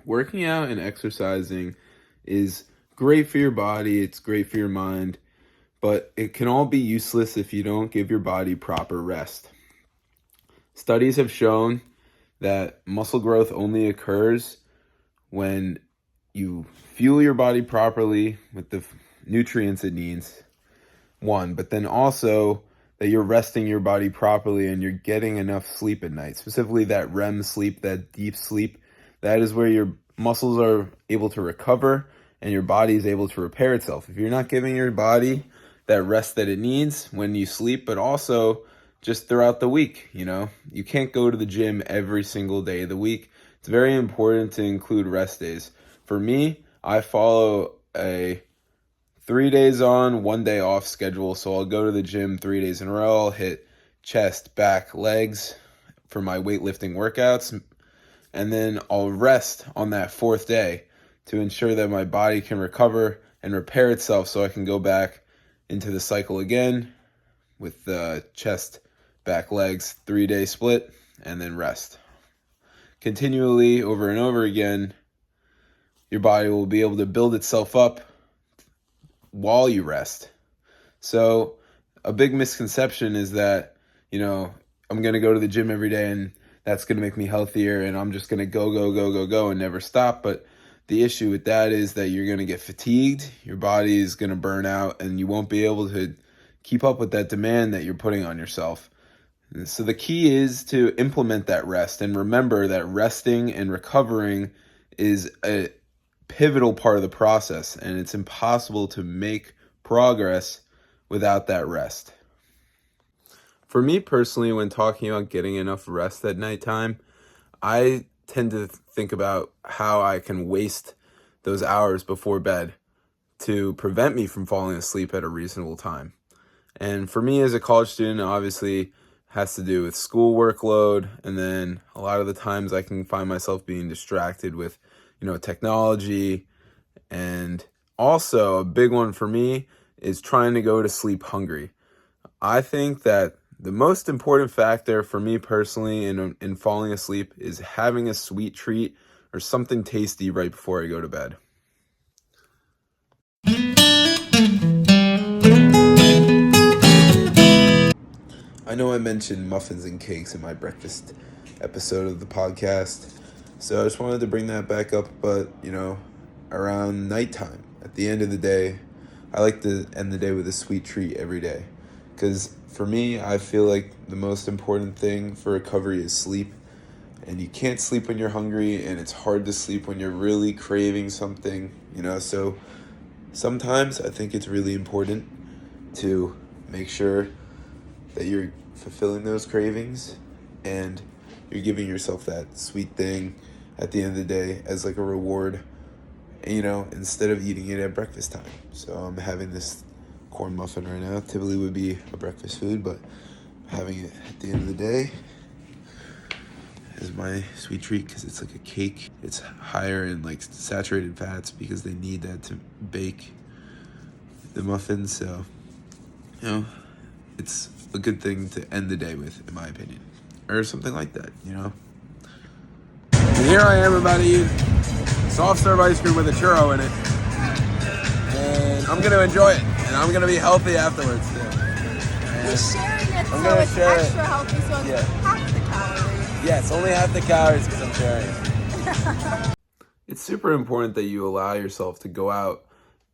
Working out and exercising is great for your body, it's great for your mind, but it can all be useless if you don't give your body proper rest. Studies have shown that muscle growth only occurs when you fuel your body properly with the nutrients it needs, one, but then also that you're resting your body properly and you're getting enough sleep at night, specifically that REM sleep, that deep sleep. That is where your muscles are able to recover and your body is able to repair itself. If you're not giving your body that rest that it needs when you sleep, but also just throughout the week, you can't go to the gym every single day of the week. It's very important to include rest days. For me, I follow a 3 days on, 1 day off schedule. So I'll go to the gym 3 days in a row. I'll hit chest, back, legs for my weightlifting workouts. And then I'll rest on that 4th day to ensure that my body can recover and repair itself so I can go back into the cycle again with the chest, back, legs, 3-day split, and then rest. Continually over and over again, your body will be able to build itself up while you rest. So a big misconception is that, I'm going to go to the gym every day and that's going to make me healthier and I'm just going to go and never stop. But the issue with that is that you're going to get fatigued, your body is going to burn out, and you won't be able to keep up with that demand that you're putting on yourself. So the key is to implement that rest and remember that resting and recovering is a pivotal part of the process, and it's impossible to make progress without that rest. For me personally, when talking about getting enough rest at nighttime, I tend to think about how I can waste those hours before bed to prevent me from falling asleep at a reasonable time. And for me as a college student, obviously has to do with school workload, and then a lot of the times I can find myself being distracted with technology. And also a big one for me is trying to go to sleep hungry. I think that the most important factor for me personally in falling asleep is having a sweet treat or something tasty right before I go to bed. I know I mentioned muffins and cakes in my breakfast episode of the podcast, so I just wanted to bring that back up, but, around nighttime, at the end of the day, I like to end the day with a sweet treat every day. Because for me, I feel like the most important thing for recovery is sleep. And you can't sleep when you're hungry, and it's hard to sleep when you're really craving something, So sometimes I think it's really important to make sure that you're fulfilling those cravings and you're giving yourself that sweet thing at the end of the day as like a reward, instead of eating it at breakfast time. So I'm having this corn muffin right now. Typically would be a breakfast food, but having it at the end of the day is my sweet treat because it's like a cake. It's higher in like saturated fats because they need that to bake the muffins. So, it's a good thing to end the day with, in my opinion, or something like that, And here I am about to eat soft serve ice cream with a churro in it, and I'm gonna enjoy it, and I'm gonna be healthy afterwards too. You're sharing it, I'm so gonna it's share extra it. healthy, so it's Yeah. half the calories. Yes, only half the calories because I'm sharing. It's super important that you allow yourself to go out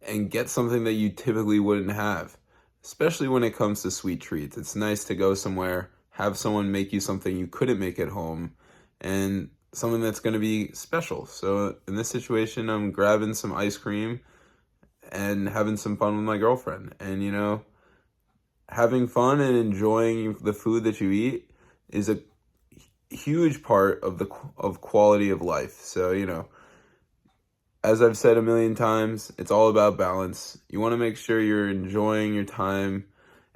and get something that you typically wouldn't have, especially when it comes to sweet treats. It's nice to go somewhere, have someone make you something you couldn't make at home, and something that's going to be special. So in this situation, I'm grabbing some ice cream and having some fun with my girlfriend. And, having fun and enjoying the food that you eat is a huge part of quality of life. So, as I've said a million times, it's all about balance. You want to make sure you're enjoying your time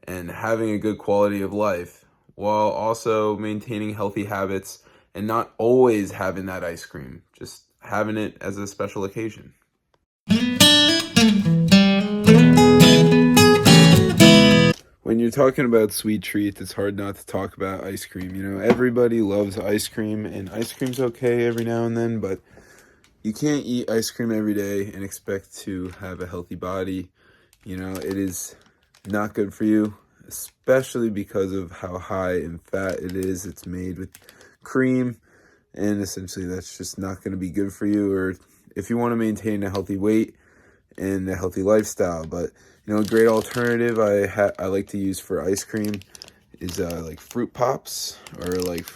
and having a good quality of life while also maintaining healthy habits and not always having that ice cream, just having it as a special occasion. When you're talking about sweet treats, it's hard not to talk about ice cream. Everybody loves ice cream, and ice cream's okay every now and then, but You can't eat ice cream every day and expect to have a healthy body. It is not good for you, especially because of how high in fat it is. It's made with cream, and essentially that's just not going to be good for you, or if you want to maintain a healthy weight and a healthy lifestyle. But a great alternative I like to use for ice cream is like Fruit Pops, or like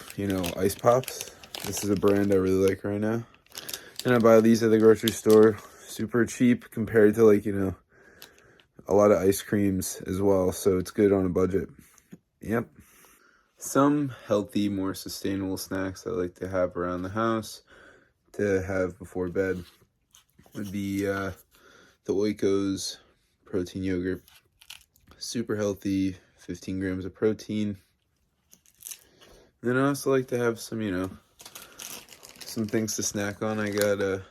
Ice Pops. This is a brand I really like right now, and I buy these at the grocery store. Super cheap compared to a lot of ice creams as well, so it's good on a budget. Yep. Some healthy, more sustainable snacks I like to have around the house to have before bed would be the Oikos protein yogurt. Super healthy, 15 grams of protein. And then I also like to have some, some things to snack on. I got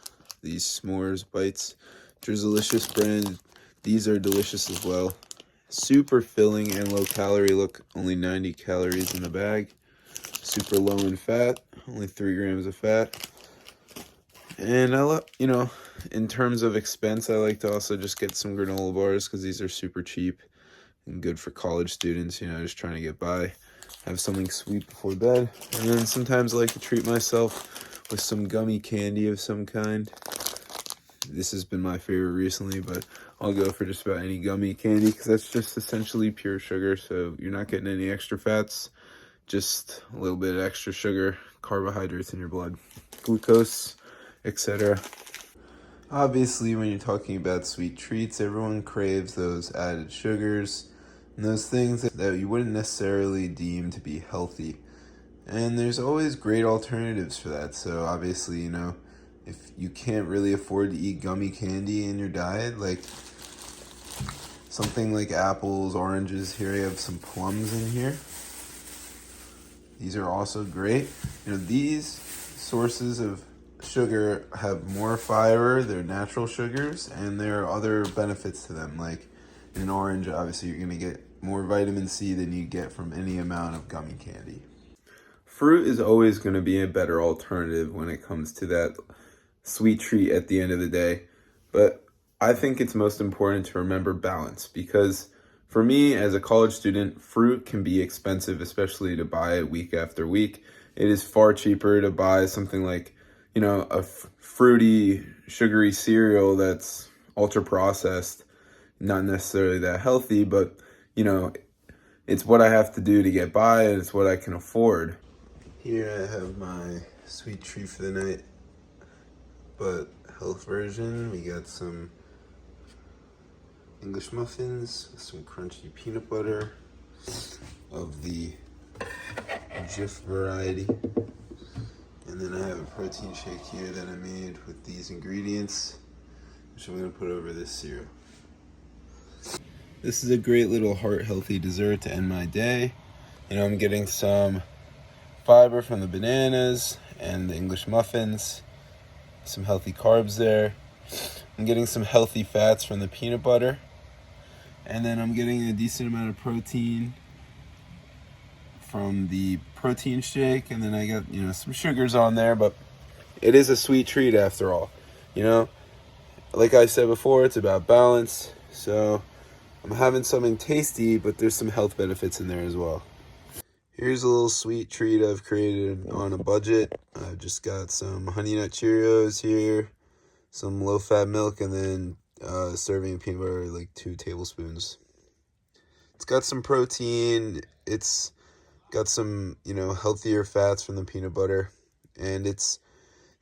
these s'mores bites. Drizzlicious brand. These are delicious as well. Super filling and low calorie. Look, only 90 calories in the bag. Super low in fat, only 3 grams of fat. And I love, in terms of expense, I like to also just get some granola bars because these are super cheap and good for college students, just trying to get by. Have something sweet before bed. And then sometimes I like to treat myself with some gummy candy of some kind. This has been my favorite recently, but I'll go for just about any gummy candy because that's just essentially pure sugar, so you're not getting any extra fats, just a little bit of extra sugar, carbohydrates in your blood, glucose, etc. Obviously, when you're talking about sweet treats, everyone craves those added sugars and those things that you wouldn't necessarily deem to be healthy. And there's always great alternatives for that. So obviously, if you can't really afford to eat gummy candy in your diet, like something like apples, oranges, here I have some plums in here. These are also great. These sources of sugar have more fiber, they're natural sugars, and there are other benefits to them. Like in an orange, obviously you're going to get more vitamin C than you get from any amount of gummy candy. Fruit is always going to be a better alternative when it comes to that sweet treat at the end of the day. But I think it's most important to remember balance, because for me as a college student, fruit can be expensive, especially to buy it week after week. It is far cheaper to buy something like, a fruity, sugary cereal that's ultra processed, not necessarily that healthy, but it's what I have to do to get by, and it's what I can afford. Here I have my sweet treat for the night, but health version. We got some English muffins with some crunchy peanut butter of the Jif variety. And then I have a protein shake here that I made with these ingredients, which I'm going to put over this cereal. This is a great little heart-healthy dessert to end my day. I'm getting some fiber from the bananas and the English muffins, some healthy carbs there. I'm getting some healthy fats from the peanut butter, and then I'm getting a decent amount of protein from the protein shake, and then I got some sugars on there, but it is a sweet treat after all. Like I said before, it's about balance. So I'm having something tasty, but there's some health benefits in there as well. Here's a little sweet treat I've created on a budget. I've just got some Honey Nut Cheerios here, some low-fat milk, and then a serving of peanut butter, like 2 tablespoons. It's got some protein. It's got some, healthier fats from the peanut butter, and it's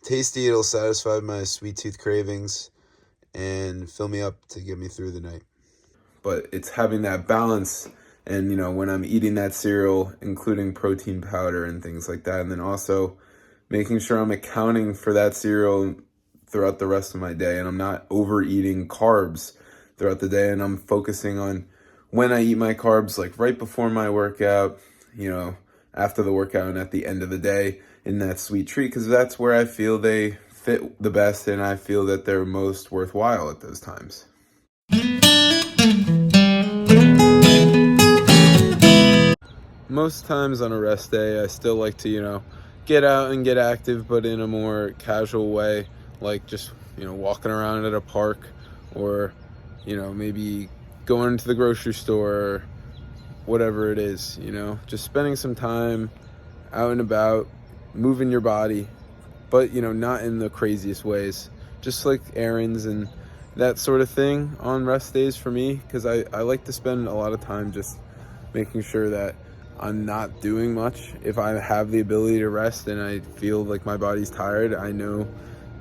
tasty. It'll satisfy my sweet tooth cravings and fill me up to get me through the night. But it's having that balance, and when I'm eating that cereal, including protein powder and things like that, and then also making sure I'm accounting for that cereal throughout the rest of my day, and I'm not overeating carbs throughout the day, and I'm focusing on when I eat my carbs, like right before my workout, after the workout, and at the end of the day in that sweet treat, because that's where I feel they fit the best, and I feel that they're most worthwhile at those times. Most times on a rest day, I still like to, get out and get active, but in a more casual way. like just, walking around at a park, or, maybe going to the grocery store, whatever it is, just spending some time out and about, moving your body, but, not in the craziest ways, just like errands and that sort of thing on rest days for me, because I like to spend a lot of time just making sure that I'm not doing much. If I have the ability to rest and I feel like my body's tired, I know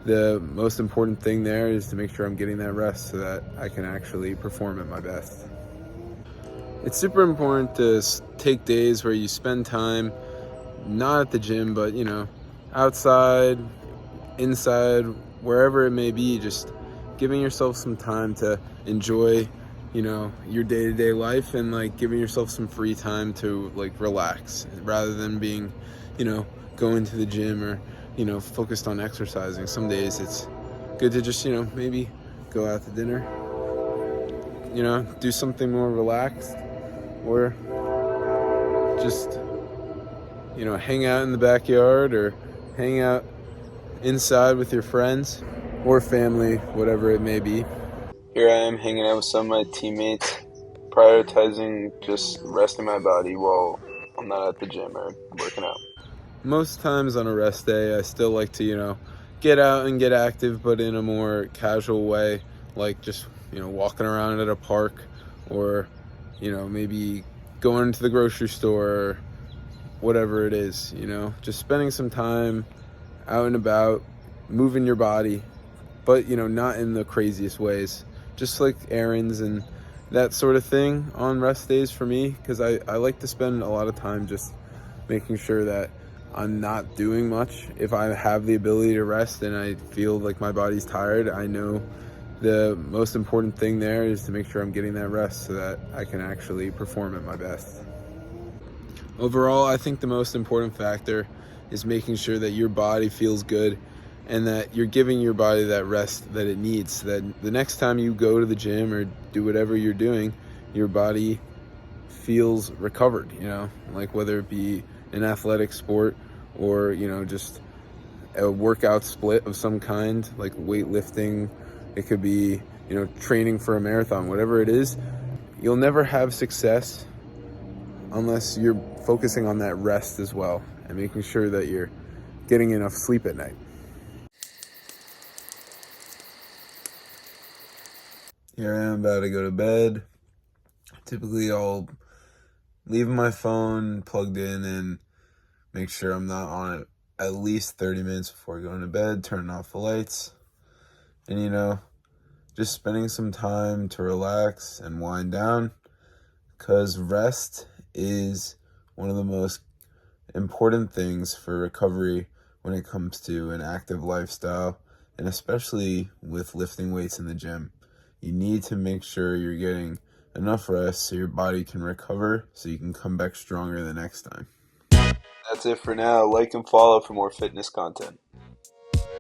the most important thing there is to make sure I'm getting that rest so that I can actually perform at my best. It's super important to take days where you spend time not at the gym, but outside, inside, wherever it may be, just giving yourself some time to enjoy your day-to-day life, and like giving yourself some free time to like relax, rather than being going to the gym or focused on exercising. Some days it's good to just maybe go out to dinner, do something more relaxed, or just hang out in the backyard, or hang out inside with your friends or family, whatever it may be. Here I am hanging out with some of my teammates, prioritizing just resting my body while I'm not at the gym or working out. Most times on a rest day, I still like to, get out and get active, but in a more casual way, like just, walking around at a park, or, maybe going to the grocery store, whatever it is, just spending some time out and about, moving your body, but, not in the craziest ways, just like errands and that sort of thing on rest days for me, because I like to spend a lot of time just making sure that I'm not doing much. If I have the ability to rest and I feel like my body's tired, I know the most important thing there is to make sure I'm getting that rest so that I can actually perform at my best. Overall, I think the most important factor is making sure that your body feels good and that you're giving your body that rest that it needs, so that the next time you go to the gym or do whatever you're doing, your body feels recovered, like whether it be an athletic sport or, just a workout split of some kind, like weightlifting. It could be, training for a marathon, whatever it is. You'll never have success unless you're focusing on that rest as well and making sure that you're getting enough sleep at night. Here I am about to go to bed. Typically I'll leave my phone plugged in and make sure I'm not on it at least 30 minutes before going to bed, turning off the lights, and just spending some time to relax and wind down, because rest is one of the most important things for recovery when it comes to an active lifestyle, and especially with lifting weights in the gym. You need to make sure you're getting enough rest so your body can recover, so you can come back stronger the next time. That's it for now. Like and follow for more fitness content.